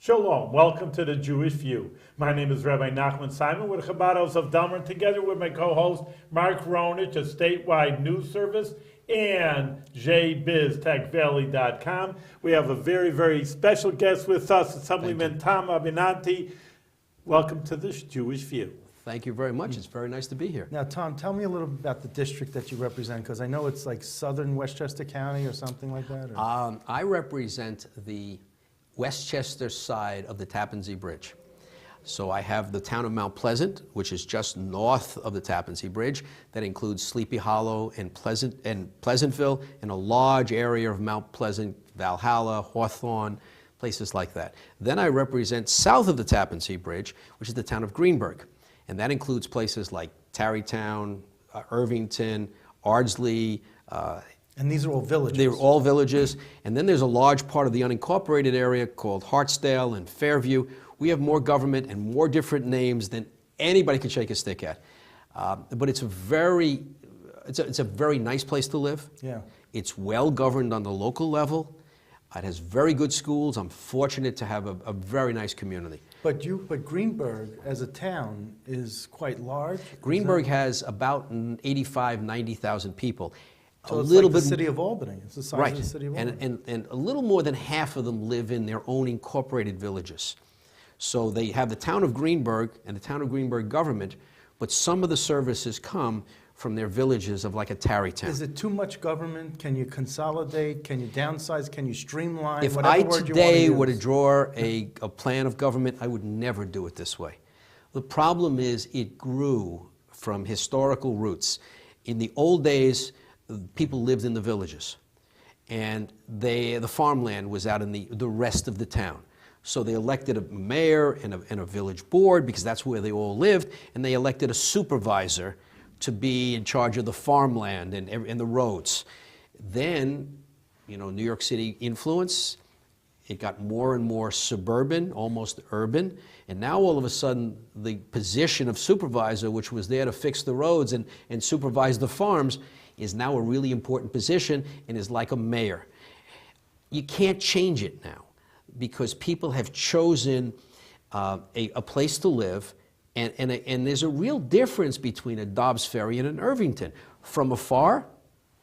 Shalom, welcome to the Jewish View. My name is Rabbi Nachman Simon with the Chabad House of Delmer, together with my co-host Mark Ronich, a statewide news service, and jbiztechvalley.com. We have a very, very special guest with us, Assemblyman Tom Abinanti. Welcome to the Jewish View. Thank you very much. It's very nice to be here. Now, Tom, tell me a little bit about the district that you represent, because I know it's like southern Westchester County or something like that. Or? I represent the Westchester side of the Tappan Zee Bridge. So I have the town of Mount Pleasant, which is just north of the Tappan Zee Bridge. That includes Sleepy Hollow and Pleasantville, and a large area of Mount Pleasant, Valhalla, Hawthorne, places like that. Then I represent south of the Tappan Zee Bridge, which is the town of Greenburgh. And that includes places like Tarrytown, Irvington, Ardsley. And these are all villages? They're all villages. And then there's a large part of the unincorporated area called Hartsdale and Fairview. We have more government and more different names than anybody can shake a stick at. But it's a very nice place to live. Yeah. It's well governed on the local level. It has very good schools. I'm fortunate to have a very nice community. But Greenburgh, as a town, is quite large? Greenburgh has about 90,000 people. So it's like the city of Albany. It's the size of the city of Albany. And a little more than half of them live in their own incorporated villages. So they have the town of Greenburgh and the town of Greenburgh government, but some of the services come from their villages of like a Tarrytown. Is it too much government? Can you consolidate? Can you downsize? Can you streamline? If I today were to draw a plan of government, I would never do it this way. The problem is it grew from historical roots. In the old days, people lived in the villages, and the farmland was out in the rest of the town. So they elected a mayor and a village board, because that's where they all lived, and they elected a supervisor to be in charge of the farmland and the roads. Then, New York City influence, it got more and more suburban, almost urban, and now all of a sudden the position of supervisor, which was there to fix the roads and supervise the farms, is now a really important position and is like a mayor. You can't change it now because people have chosen a place to live, and there's a real difference between a Dobbs Ferry and an Irvington. From afar,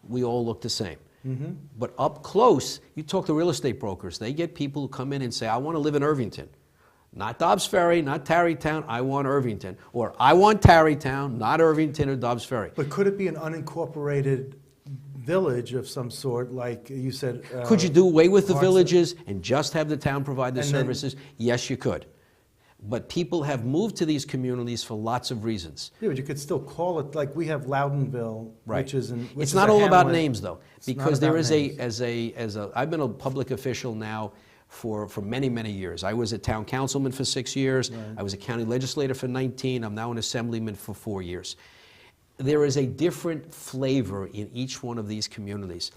we all look the same. Mm-hmm. But up close, you talk to real estate brokers, they get people who come in and say, I want to live in Irvington. Not Dobbs Ferry, not Tarrytown, I want Irvington. Or I want Tarrytown, not Irvington or Dobbs Ferry. But could it be an unincorporated village of some sort, like you said? Could you do away with the villages and just have the town provide the services? Yes, you could. But people have moved to these communities for lots of reasons. Yeah, but you could still call it, like we have Loudonville, right. which is it's not all about names, though, because there is I've been a public official now for many, many years. I was a town councilman for 6 years. Right. I was a county legislator for 19. I'm now an assemblyman for 4 years. There is a different flavor in each one of these communities.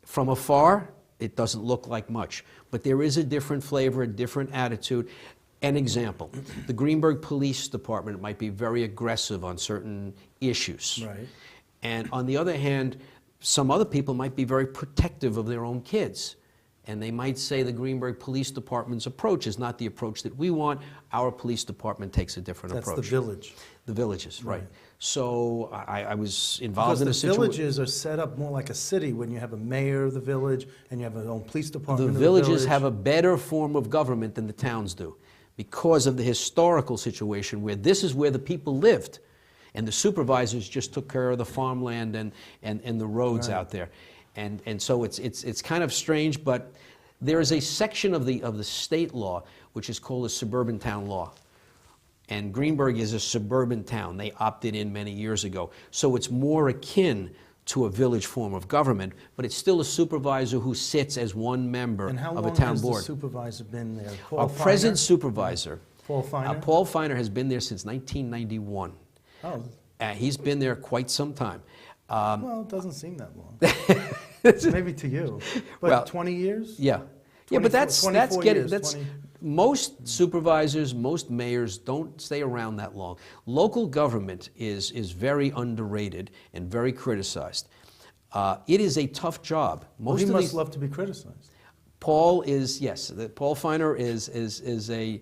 From afar, it doesn't look like much, but there is a different flavor, a different attitude. An example, the Greenburgh Police Department might be very aggressive on certain issues. Right. And on the other hand, some other people might be very protective of their own kids. And they might say the Greenburgh Police Department's approach is not the approach that we want. Our police department takes a different approach. That's the village. The villages, right. So I was involved in a situation. Because the villages are set up more like a city when you have a mayor of the village and you have an own police department. The villages have a better form of government than the towns do, because of the historical situation where this is where the people lived, and the supervisors just took care of the farmland and the roads out there. And so it's kind of strange, but there is a section of the state law which is called a suburban town law. And Greenburgh is a suburban town. They opted in many years ago. So it's more akin to a village form of government, but it's still a supervisor who sits as one member of a town board. And how long has the supervisor been there? Our present supervisor, Paul Feiner? Paul Feiner, has been there since 1991. Oh. He's been there quite some time. Well, it doesn't seem that long. Maybe to you. But well, 20 years? Yeah. Yeah, but that's most supervisors, most mayors don't stay around that long. Local government is very underrated and very criticized. It is a tough job. He must love to be criticized. Paul is, yes, Paul Feiner is a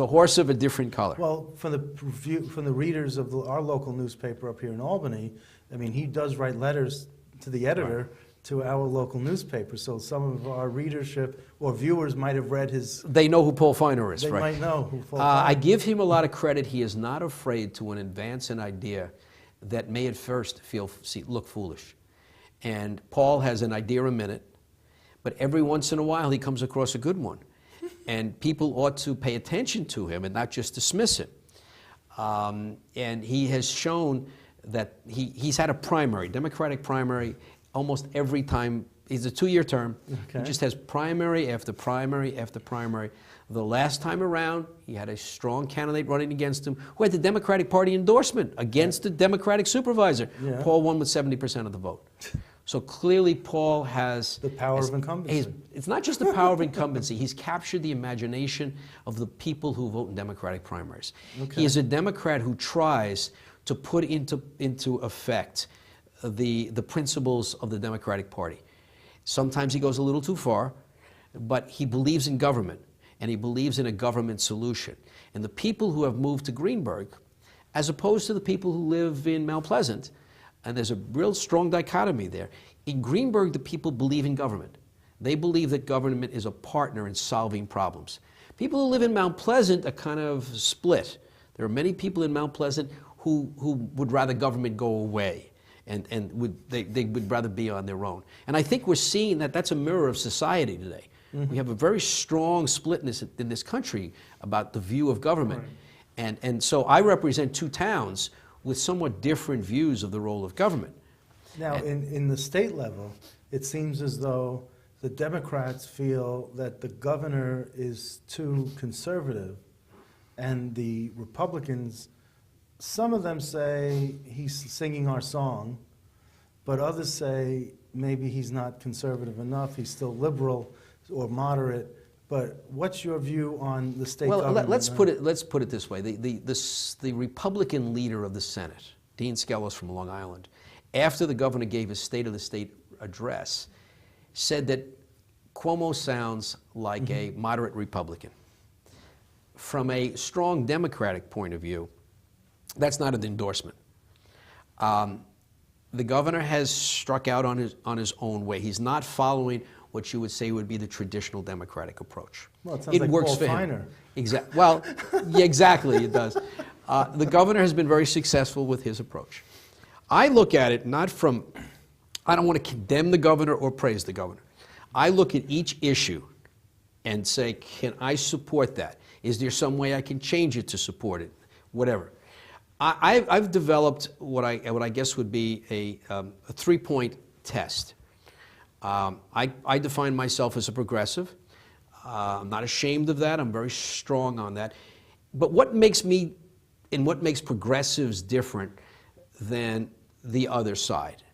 horse of a different color. Well, from the readers of our local newspaper up here in Albany, I mean, he does write letters to the editor to our local newspaper. So some of our readership or viewers might have read his. They know who Paul Feiner is, They right? might know who Paul Feiner I give him a lot of credit. He is not afraid to advance an idea that may at first look foolish. And Paul has an idea a minute, but every once in a while he comes across a good one. And people ought to pay attention to him and not just dismiss it. And he has shown that he's had a primary, Democratic primary, almost every time. He's a 2-year term. Okay. He just has primary after primary after primary. The last time around, he had a strong candidate running against him who had the Democratic Party endorsement against the Democratic supervisor. Yeah. Paul won with 70% of the vote. So clearly Paul has... the power of incumbency. It's not just the power of incumbency. He's captured the imagination of the people who vote in Democratic primaries. Okay. He is a Democrat who tries to put into effect the principles of the Democratic Party. Sometimes he goes a little too far, but he believes in government, and he believes in a government solution. And the people who have moved to Greenburgh, as opposed to the people who live in Mount Pleasant, and there's a real strong dichotomy there. In Greenburgh, the people believe in government. They believe that government is a partner in solving problems. People who live in Mount Pleasant are kind of split. There are many people in Mount Pleasant who would rather government go away, and they would rather be on their own. And I think we're seeing that that's a mirror of society today. Mm-hmm. We have a very strong splitness in this country about the view of government. Right. And so I represent 2 towns with somewhat different views of the role of government. Now, in the state level, it seems as though the Democrats feel that the governor is too conservative, and the Republicans, some of them say he's singing our song, but others say maybe he's not conservative enough, he's still liberal or moderate. But what's your view on the state government? Well, let's put it this way. The Republican leader of the Senate, Dean Skelos from Long Island, after the governor gave his State of the State address, said that Cuomo sounds like a moderate Republican. From a strong Democratic point of view, that's not an endorsement. The governor has struck out on his own way. He's not following what you would say would be the traditional Democratic approach. Well, it sounds like works Paul for Feiner. him. Well, yeah, exactly, it does. The governor has been very successful with his approach. I look at it not from, I don't want to condemn the governor or praise the governor. I look at each issue and say, can I support that? Is there some way I can change it to support it? Whatever. I've developed what I guess would be a 3-point test. I define myself as a progressive. I'm not ashamed of that. I'm very strong on that. But what makes me and what makes progressives different than the other side?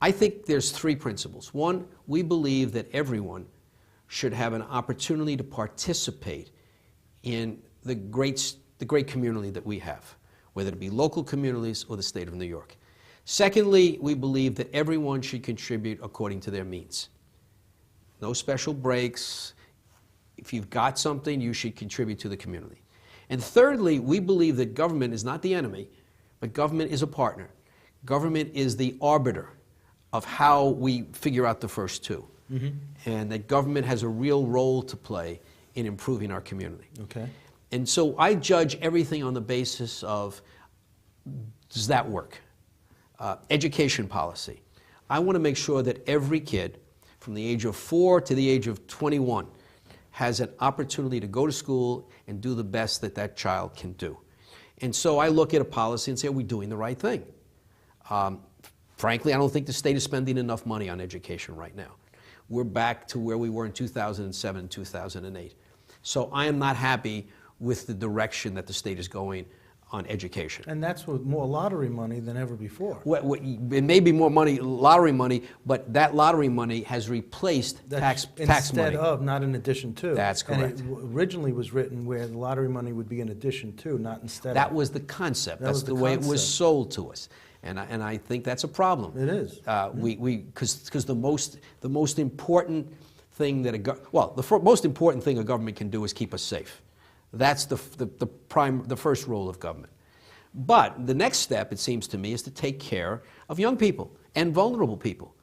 I think there's 3 principles. One, we believe that everyone should have an opportunity to participate in the great community that we have, whether it be local communities or the state of New York. Secondly, we believe that everyone should contribute according to their means. No special breaks. If you've got something, you should contribute to the community. And thirdly, we believe that government is not the enemy, but government is a partner. Government is the arbiter of how we figure out the first 2. Mm-hmm. And that government has a real role to play in improving our community. Okay. And so I judge everything on the basis of, does that work? Education policy. I want to make sure that every kid from the age of 4 to the age of 21 has an opportunity to go to school and do the best that that child can do. And so I look at a policy and say, are we doing the right thing? Frankly, I don't think the state is spending enough money on education right now. We're back to where we were in 2007, 2008. So I am not happy with the direction that the state is going on education. And that's with more lottery money than ever before. It may be more money, lottery money, but that lottery money has replaced tax money. Instead of, not in addition to. That's correct. And it originally was written where the lottery money would be in addition to, not instead of. That was the concept. That's the way it was sold to us. And I think that's a problem. It is. Because the most important thing that the most important thing a government can do is keep us safe. That's the first role of government. But the next step, it seems to me, is to take care of young people and vulnerable people.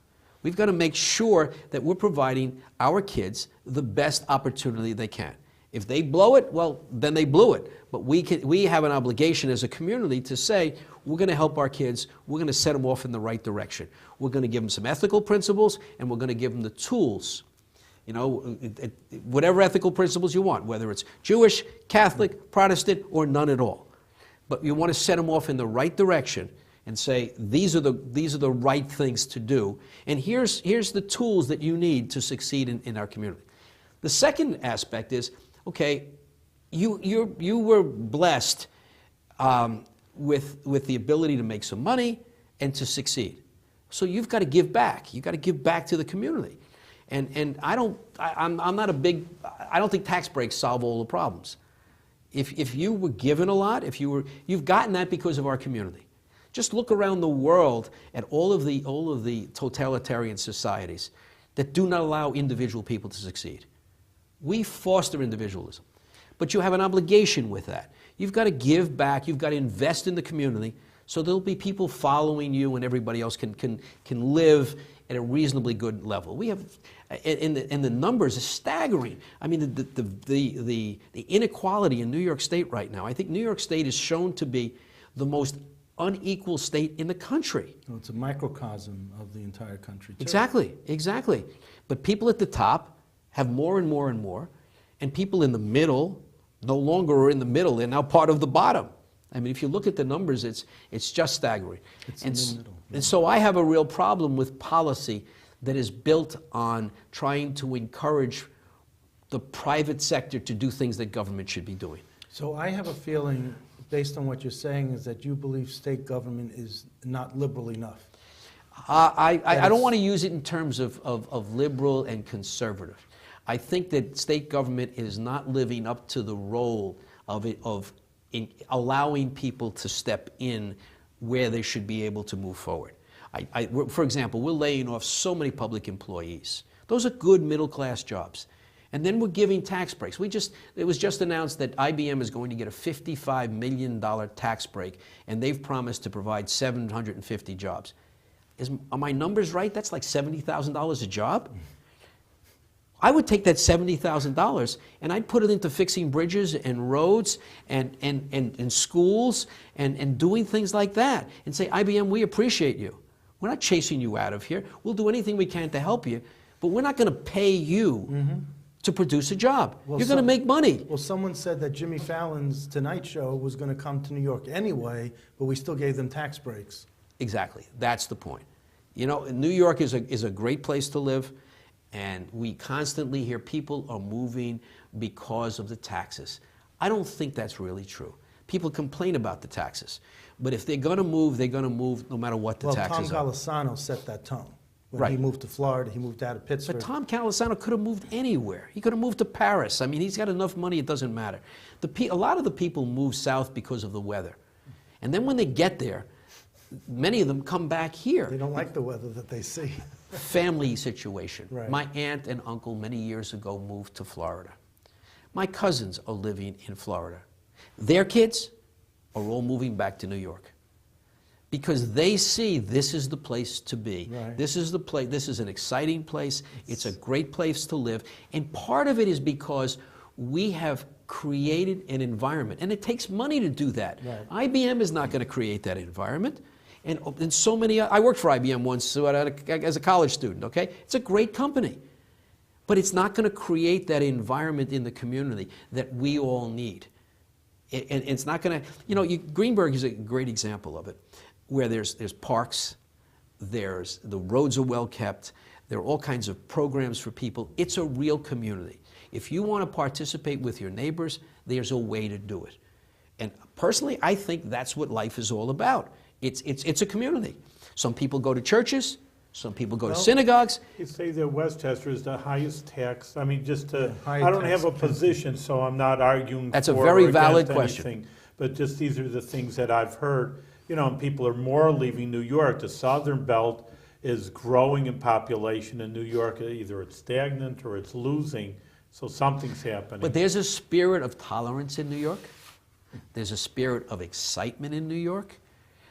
We've got to make sure that we're providing our kids the best opportunity they can. If they blow it, well, then they blew it. But we have an obligation as a community to say, we're going to help our kids, we're going to set them off in the right direction. We're going to give them some ethical principles, and we're going to give them the tools. You know, whatever ethical principles you want, whether it's Jewish, Catholic, Protestant, or none at all. But you want to set them off in the right direction and say, these are the right things to do. And here's the tools that you need to succeed in our community. The second aspect is, okay, you were blessed with the ability to make some money and to succeed. So you've got to give back. You've got to give back to the community. And I don't think tax breaks solve all the problems. If you were given a lot, you've gotten that because of our community. Just look around the world at all of the totalitarian societies that do not allow individual people to succeed. We foster individualism. But you have an obligation with that. You've got to give back, you've got to invest in the community, so there'll be people following you and everybody else can live at a reasonably good level. We have, and the numbers are staggering. I mean, the inequality in New York State right now, I think New York State is shown to be the most unequal state in the country. Well, it's a microcosm of the entire country, too. Exactly. But people at the top have more and more and more, and people in the middle no longer are in the middle, they're now part of the bottom. I mean, if you look at the numbers, it's just staggering. It's in the middle. And so I have a real problem with policy that is built on trying to encourage the private sector to do things that government should be doing. So I have a feeling, based on what you're saying, is that you believe state government is not liberal enough. I don't want to use it in terms of liberal and conservative. I think that state government is not living up to the role of allowing people to step in where they should be able to move forward. For example, we're laying off so many public employees. Those are good middle-class jobs. And then we're giving tax breaks. It was just announced that IBM is going to get a $55 million tax break, and they've promised to provide 750 jobs. Are my numbers right? That's like $70,000 a job? I would take that $70,000 and I'd put it into fixing bridges and roads and schools and doing things like that and say, IBM, we appreciate you. We're not chasing you out of here. We'll do anything we can to help you, but we're not going to pay you to produce a job. You're going to make money. Well, someone said that Jimmy Fallon's Tonight Show was going to come to New York anyway, but we still gave them tax breaks. Exactly. That's the point. You know, New York is a great place to live. And we constantly hear people are moving because of the taxes. I don't think that's really true. People complain about the taxes. But if they're going to move no matter what the taxes are. Tom Golisano set that tone. When he moved to Florida, he moved out of Pittsburgh. But Tom Golisano could have moved anywhere. He could have moved to Paris. I mean, he's got enough money, it doesn't matter. A lot of the people move south because of the weather. And then when they get there, many of them come back here. They don't like the weather that they see. Family situation. Right. My aunt and uncle many years ago moved to Florida. My cousins are living in Florida. Their kids are all moving back to New York because they see this is the place to be. Right. This is the place. This is an exciting place. It's a great place to live. And part of it is because we have created an environment, and it takes money to do that. Right. IBM is not going to create that environment. And so many, I worked for IBM once as a college student, okay? It's a great company. But it's not going to create that environment in the community that we all need. And it's not going to, you know, Greenburgh is a great example of it, where there's parks, the roads are well kept, there are all kinds of programs for people. It's a real community. If you want to participate with your neighbors, there's a way to do it. And personally, I think that's what life is all about. It's a community. Some people go to churches. Some people go to synagogues. You say that Westchester is the highest tax. I mean, I high don't have a tax position, so I'm not arguing That's a for very or valid against question. anything. But just these are the things that I've heard. You know, and people are more leaving New York. The Southern Belt is growing in population in New York. Either it's stagnant or it's losing, so something's happening. But there's a spirit of tolerance in New York. There's a spirit of excitement in New York.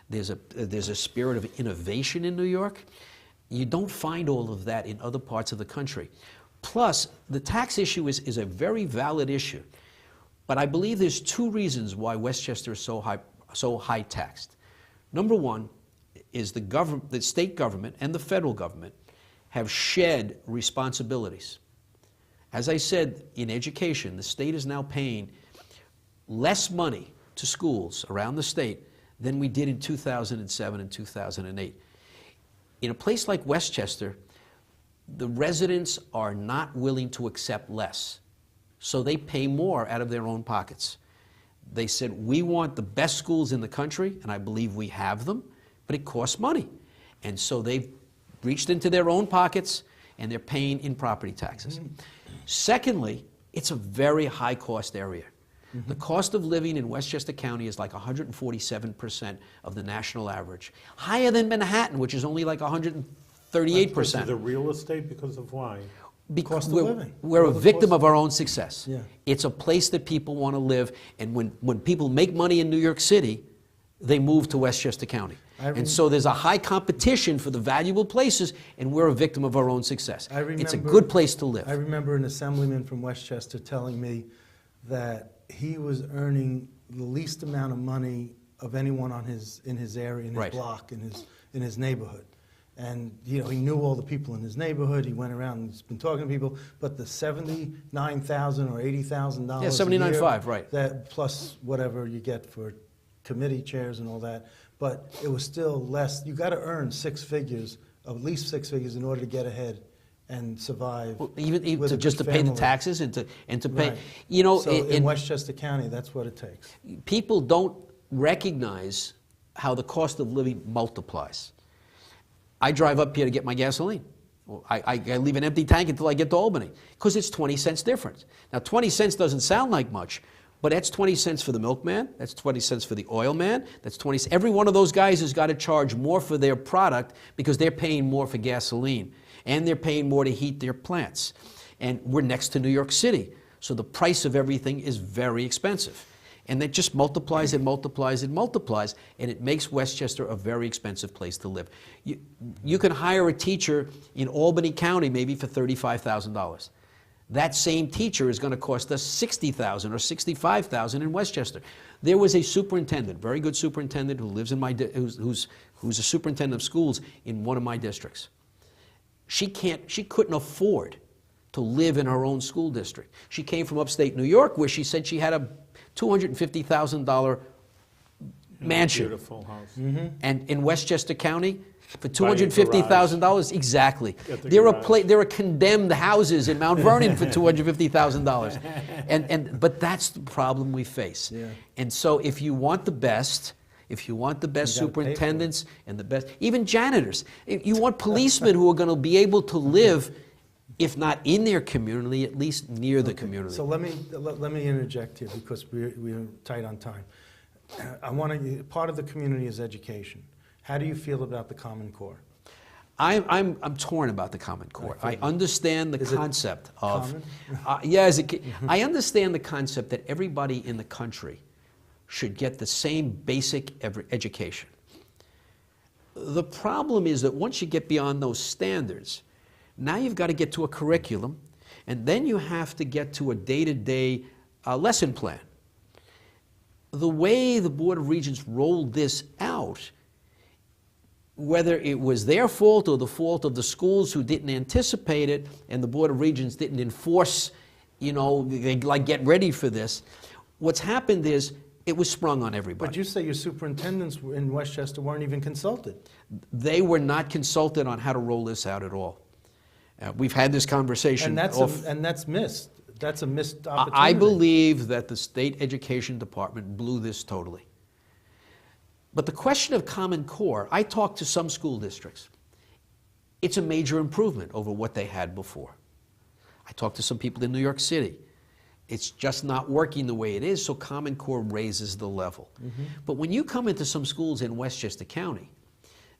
There's a spirit of innovation in New York. You don't find all of that in other parts of the country. Plus, the tax issue is a very valid issue. But I believe there's two reasons why Westchester is so high taxed. Number one is the state government and the federal government have shed responsibilities. As I said, in education, the state is now paying less money to schools around the state than we did in 2007 and 2008. In a place like Westchester, the residents are not willing to accept less, so they pay more out of their own pockets. They said, we want the best schools in the country, and I believe we have them, but it costs money. And so they've reached into their own pockets, and they're paying in property taxes. Secondly, it's a very high-cost area. The cost of living in Westchester County is like 147% of the national average. Higher than Manhattan, which is only like 138%. Because of the real estate, because of why? Because Cost of living. we're a Well, victim of our own success. Yeah. It's a place that people want to live, and when people make money in New York City, they move to Westchester County. And so there's a high competition for the valuable places, and we're a victim of our own success. It's a good place to live. I remember an assemblyman from Westchester telling me that he was earning the least amount of money of anyone in his area, in his Right. block, in his neighborhood. And he knew all the people in his neighborhood. He went around and he's been talking to people. But the $79,000 or $80,000 Yeah, $79,500, right. That plus whatever you get for committee chairs and all that. But it was still less. You got to earn six figures, at least six figures, in order to get ahead and survive. Well, even with to a just to good pay the family. taxes and to pay, Right. So in Westchester County, that's what it takes. people don't recognize how the cost of living multiplies. I drive up here to get my gasoline. Well, I leave an empty tank until I get to Albany because it's 20 cents difference. Now, 20 cents doesn't sound like much, but that's 20 cents for the milkman, that's 20 cents for the oil man, that's 20. Every one of those guys has got to charge more for their product because they're paying more for gasoline, and they're paying more to heat their plants. And we're next to New York City, so the price of everything is very expensive. And that just multiplies and multiplies and multiplies, and it makes Westchester a very expensive place to live. You can hire a teacher in Albany County maybe for $35,000. That same teacher is going to cost us $60,000 or $65,000 in Westchester. There was a superintendent, very good superintendent, who lives in who's a superintendent of schools in one of my districts. She couldn't afford to live in her own school district. She came from upstate New York, where she said she had a $250,000 mansion. Beautiful house. And in Westchester County, for Buy a $250,000, exactly. Get the There garage. are condemned houses in Mount Vernon for $250,000. But that's the problem we face. Yeah. And so if you want the best superintendents and the best, even janitors, if you want policemen who are going to be able to live, if not in their community, at least near the community. So let me interject here because we're tight on time. Part of the community is education. How do you feel about the Common Core? I'm torn about the Common Core. I understand the Is it concept of common? I understand the concept that everybody in the country should get the same basic education. The problem is that once you get beyond those standards, now you've got to get to a curriculum, and then you have to get to a day-to-day lesson plan. The way the Board of Regents rolled this out, whether it was their fault or the fault of the schools who didn't anticipate it, and the Board of Regents didn't enforce, they get ready for this, what's happened is it was sprung on everybody. But you say your superintendents in Westchester weren't even consulted. They were not consulted on how to roll this out at all. We've had this conversation. And that's missed. That's a missed opportunity. I believe that the state education department blew this totally. But the question of Common Core, I talked to some school districts. It's a major improvement over what they had before. I talked to some people in New York City. It's just not working the way it is, so Common Core raises the level. But when you come into some schools in Westchester County,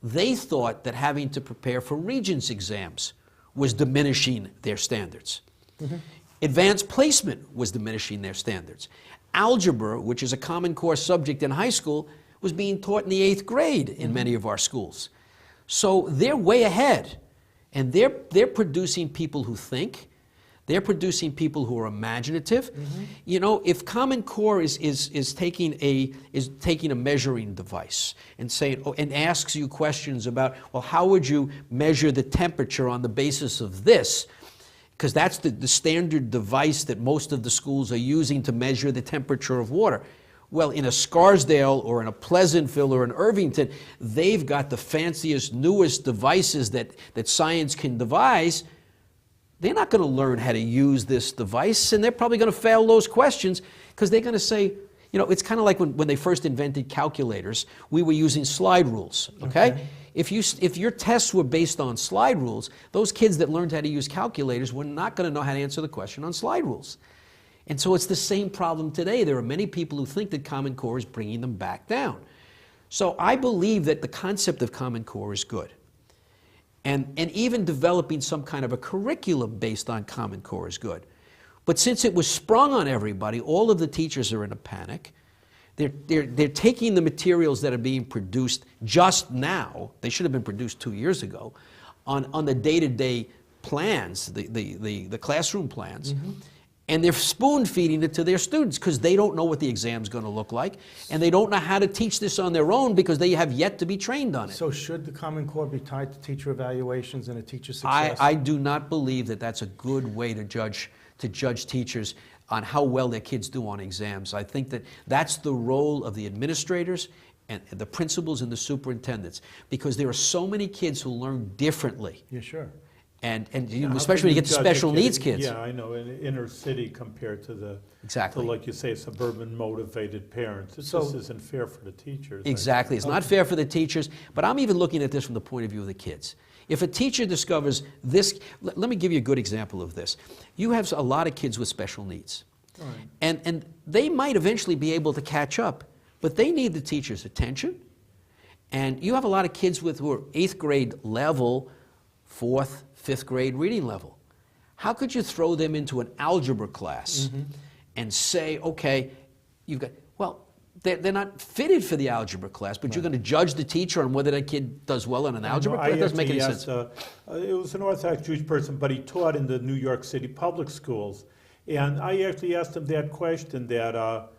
They thought that having to prepare for Regents exams was diminishing their standards. Advanced placement was diminishing their standards. Algebra, which is a Common Core subject in high school, was being taught in the 8th grade in many of our schools. So they're way ahead, and they're producing people who think. They're producing people who are imaginative. You know, if Common Core is taking a measuring device and saying, and asks you questions about, well, how would you measure the temperature on the basis of this? Because that's the standard device that most of the schools are using to measure the temperature of water. Well, in a Scarsdale or in a Pleasantville or in Irvington, they've got the fanciest, newest devices that science can devise. They're not going to learn how to use this device, and they're probably going to fail those questions because they're going to say, you know, it's kind of like when they first invented calculators, we were using slide rules, okay? If your tests were based on slide rules, those kids that learned how to use calculators were not going to know how to answer the question on slide rules. And so it's the same problem today. There are many people who think that Common Core is bringing them back down. So I believe that the concept of Common Core is good. And even developing some kind of a curriculum based on Common Core is good. But since it was sprung on everybody, all of the teachers are in a panic. They're taking the materials that are being produced just now, they should have been produced 2 years ago, on the day-to-day plans, the classroom plans, and they're spoon-feeding it to their students because they don't know what the exam's going to look like, and they don't know how to teach this on their own because they have yet to be trained on it. So should the Common Core be tied to teacher evaluations and a teacher's success? I do not believe that that's a good way to judge teachers on how well their kids do on exams. I think that that's the role of the administrators and the principals and the superintendents, because there are so many kids who learn differently. Yeah, sure. And especially when you get the special needs kids. Yeah, I know, in inner city compared to the, Exactly. to, like you say, suburban motivated parents. It just isn't fair for the teachers. Exactly. It's not fair for the teachers, but I'm even looking at this from the point of view of the kids. If a teacher discovers this, let me give you a good example of this. You have a lot of kids with special needs. Right. And they might eventually be able to catch up, but they need the teacher's attention. And you have a lot of kids who are 8th grade level, 4th, 5th grade reading level. How could you throw them into an algebra class and say, okay, you've got, well, they're not fitted for the algebra class, but you're going to judge the teacher on whether that kid does well in an algebra class? That doesn't make any sense. It was an Orthodox Jewish person, but he taught in the New York City public schools. And I actually asked him that question that,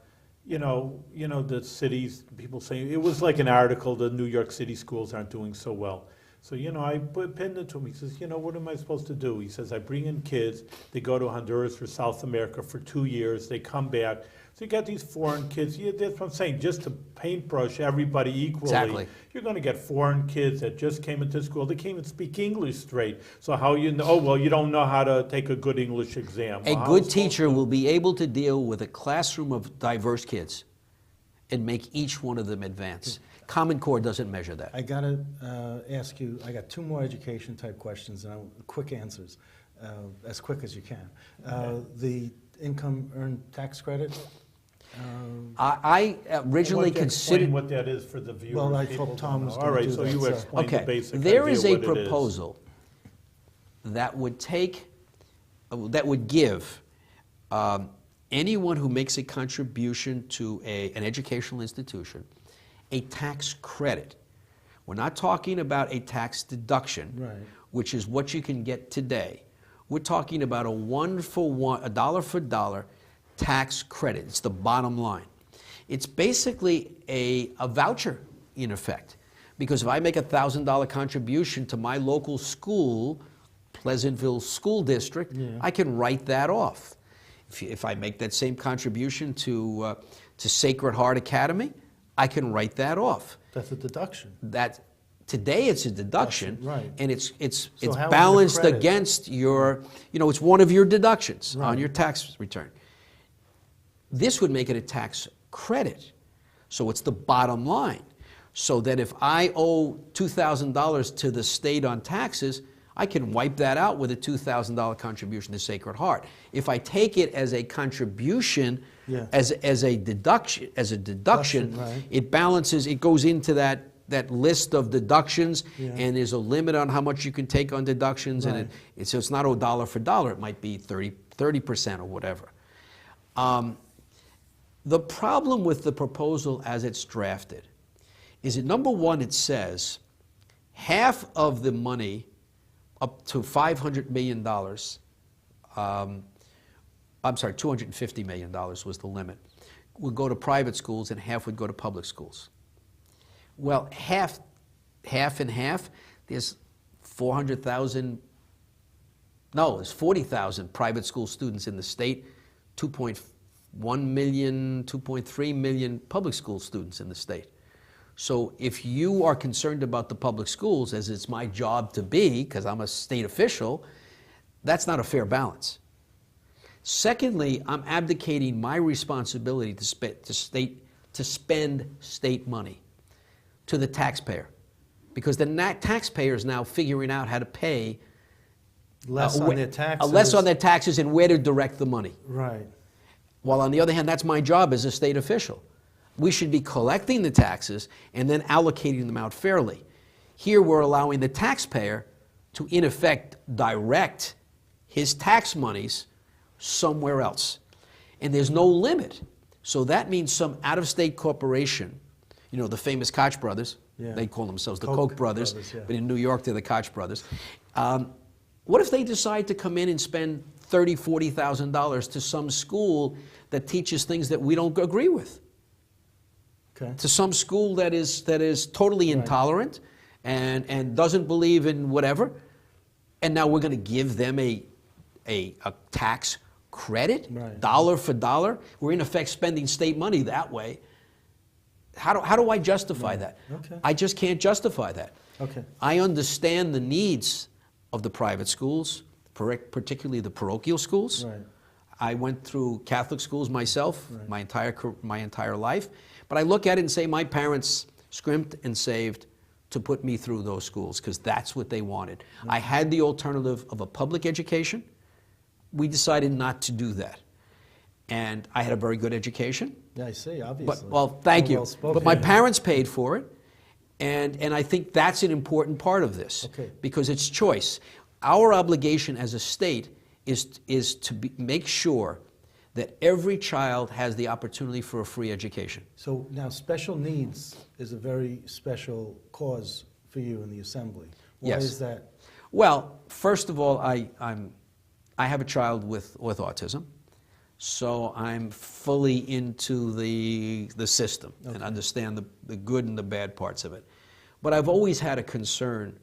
you know, the cities, people saying, it was like an article, the New York City schools aren't doing so well. So, you know, I pinned it to him. He says, you know, what am I supposed to do? He says, I bring in kids, they go to Honduras or South America for 2 years, they come back. So you got these foreign kids. Yeah, that's what I'm saying, just to paintbrush everybody equally. Exactly. You're going to get foreign kids that just came into school. They can't even speak English straight. So how you know, oh, well, you don't know how to take a good English exam. A good teacher will be able to deal with a classroom of diverse kids and make each one of them advance. Common Core doesn't measure that. I got to ask you, I got 2 more education type questions and quick answers, as quick as you can. The income earned tax credit? I originally considered... what that is for the viewers. Well, I thought Tom was going to do that. All right, so you explain the basic idea there is a what it is. proposal that would give anyone who makes a contribution to an educational institution a tax credit. We're not talking about a tax deduction, Right. which is what you can get today. We're talking about a one-for-one, a dollar-for-dollar tax credit. It's the bottom line. It's basically a voucher, in effect. Because if I make a $1,000 contribution to my local school, Pleasantville School District, I can write that off. If I make that same contribution to Sacred Heart Academy, I can write that off. That's a deduction. Today it's a deduction, right. and it's how is it balanced credited? against your, it's one of your deductions on your tax return. This would make it a tax credit, so it's the bottom line. So that if I owe $2,000 to the state on taxes, I can wipe that out with a $2,000 contribution to Sacred Heart. If I take it as a contribution, as a deduction, Right. it balances. It goes into that that list of deductions, Yeah. and there's a limit on how much you can take on deductions, Right. and so it's not a dollar for dollar. It might be 30% or whatever. The problem with the proposal as it's drafted is that, number one, it says half of the money, up to $500 million, I'm sorry, $250 million was the limit, would go to private schools and half would go to public schools. Well, half and half, there's 40,000 private school students in the state, 2.1 million, 2.3 million public school students in the state. So if you are concerned about the public schools, as it's my job to be, because I'm a state official, that's not a fair balance. Secondly, I'm abdicating my responsibility to spend state money to the taxpayer, because the taxpayer is now figuring out how to pay Less on their taxes. less on their taxes and where to direct the money. Right. While on the other hand, that's my job as a state official. We should be collecting the taxes and then allocating them out fairly. Here we're allowing the taxpayer to, in effect, direct his tax monies somewhere else. And there's no limit. So that means some out-of-state corporation, you know, the famous Koch brothers, Yeah. they call themselves the Koch Koch brothers, yeah. but in New York they're the Koch brothers. What if they decide to come in and spend $30,000, $40,000 to some school that teaches things that we don't agree with? Okay. To some school that is totally intolerant and doesn't believe in whatever, and now we're going to give them a tax credit, Right. dollar for dollar? We're in effect spending state money that way. How do I justify that? Okay. I just can't justify that. Okay. I understand the needs of the private schools, particularly the parochial schools. Right. I went through Catholic schools myself Right. my entire life, but I look at it and say my parents scrimped and saved to put me through those schools because that's what they wanted. I had the alternative of a public education. We decided not to do that. And I had a very good education. Yeah, I see, obviously. Thank You're you. well-spoken. But my parents paid for it, and I think that's an important part of this, Okay. because it's choice. Our obligation as a state is to make sure that every child has the opportunity for a free education. So now special needs is a very special cause for you in the Assembly. Why Yes. is that? Well, first of all, I have a child with autism, so I'm fully into the system and understand the good and the bad parts of it. But I've always had a concern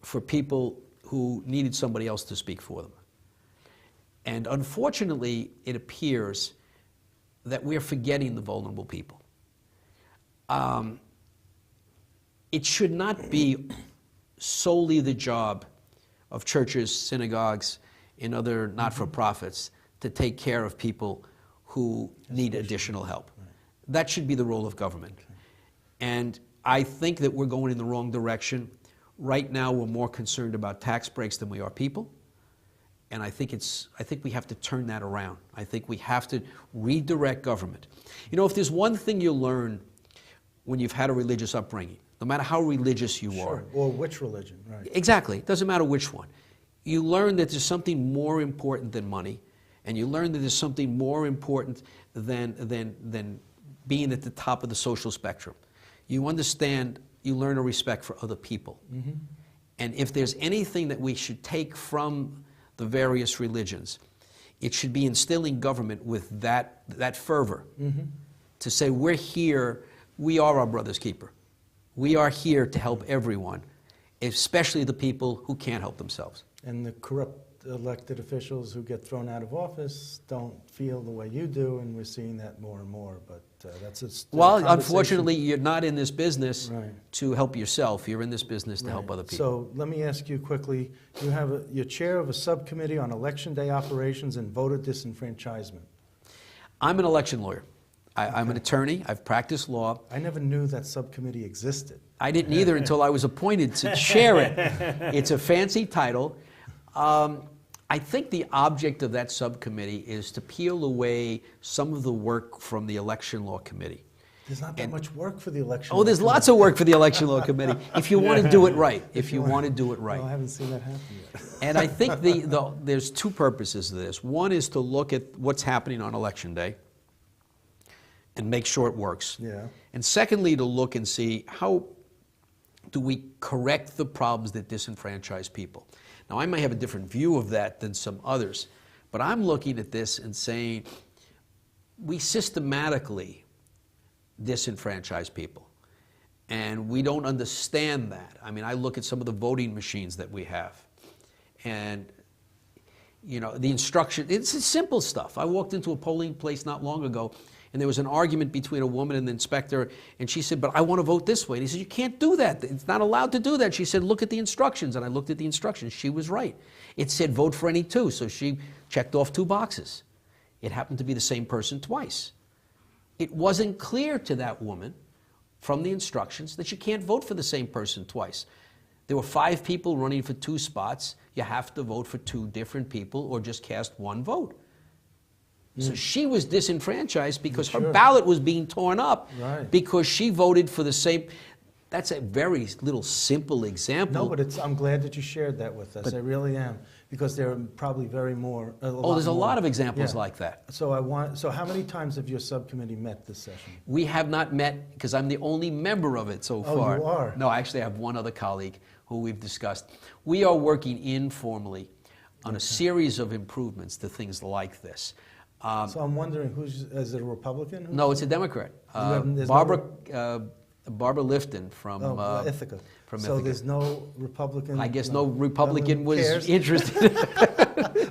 for people who needed somebody else to speak for them. And unfortunately, it appears that we're forgetting the vulnerable people. It should not be solely the job of churches, synagogues, and other not-for-profits to take care of people who need additional help. That should be the role of government. And I think that we're going in the wrong direction. Right now, we're more concerned about tax breaks than we are people. And I think we have to turn that around. I think we have to redirect government. You know, if there's one thing you learn when you've had a religious upbringing, no matter how religious you are. Sure. Or which religion, right? Exactly. It doesn't matter which one. You learn that there's something more important than money, and you learn that there's something more important than being at the top of the social spectrum. You understand, you learn a respect for other people. Mm-hmm. And if there's anything that we should take from the various religions, it should be instilling government with that fervor to say, we're here, we are our brother's keeper. We are here to help everyone, especially the people who can't help themselves. And the corrupt elected officials who get thrown out of office don't feel the way you do, and we're seeing that more and more. But that's a well, conversation. unfortunately, you're not in this business Right. to help yourself. You're in this business to help Right. other people. So let me ask you quickly, you're chair of a subcommittee on election day operations and voter disenfranchisement. I'm an election lawyer. I'm an attorney. I've practiced law. I never knew that subcommittee existed. I didn't either until I was appointed to chair it. It's a fancy title. I think the object of that subcommittee is to peel away some of the work from the election law committee There's not that And- much work for the election. Oh, there's lots of work for the election law committee if you want to do it right. If you want to do it right. Well, I haven't seen that happen yet. And I think there's two purposes to this. One is to look at what's happening on Election Day and make sure it works. Yeah. And secondly, to look and see how do we correct the problems that disenfranchise people. Now, I may have a different view of that than some others, but I'm looking at this and saying we systematically disenfranchise people. And we don't understand that. I mean, I look at some of the voting machines that we have. And, you know, the instruction, it's simple stuff. I walked into a polling place not long ago, and there was an argument between a woman and the inspector, and she said, but I want to vote this way. And he said, you can't do that. It's not allowed to do that. She said, look at the instructions. And I looked at the instructions. She was right. It said vote for any two, so she checked off 2 boxes. It happened to be the same person twice. It wasn't clear to that woman from the instructions that you can't vote for the same person twice. There were 5 people running for 2 spots. You have to vote for 2 different people or just cast 1 vote. So she was disenfranchised because her ballot was being torn up because she voted for the same. That's a very little simple example. No, but I'm glad that you shared that with us. I really am, because there are probably there's a lot of examples like that. So how many times have your subcommittee met this session? We have not met because I'm the only member of it so far. Oh, you are? No, I actually have one other colleague who we've discussed. We are working informally on a series of improvements to things like this. So I'm wondering, is it a Republican? No, it's a Democrat. There's Barbara Lifton from Ithaca. From so Ithaca. there's no Republican. I guess no Republican was cares. interested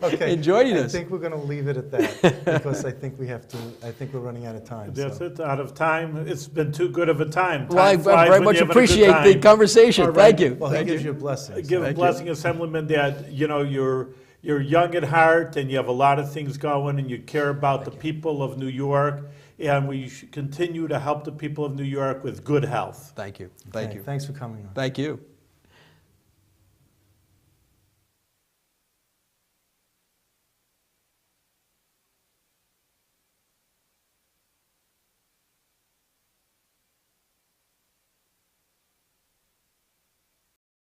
Okay. in joining us. I think we're going to leave it at that because I think we're running out of time. That's so. it, out of time. It's been too good of a time. Well, I Time flies very when much you're having a good appreciate the time. conversation. All right. Thank you. Well, he Thank gives you. you a blessing. Give a Thank blessing, Assemblyman, that you're young at heart and you have a lot of things going and you care about the people of New York, and we should continue to help the people of New York with good health. Thank you. Thank Okay, you. Thanks for coming on. Thank you.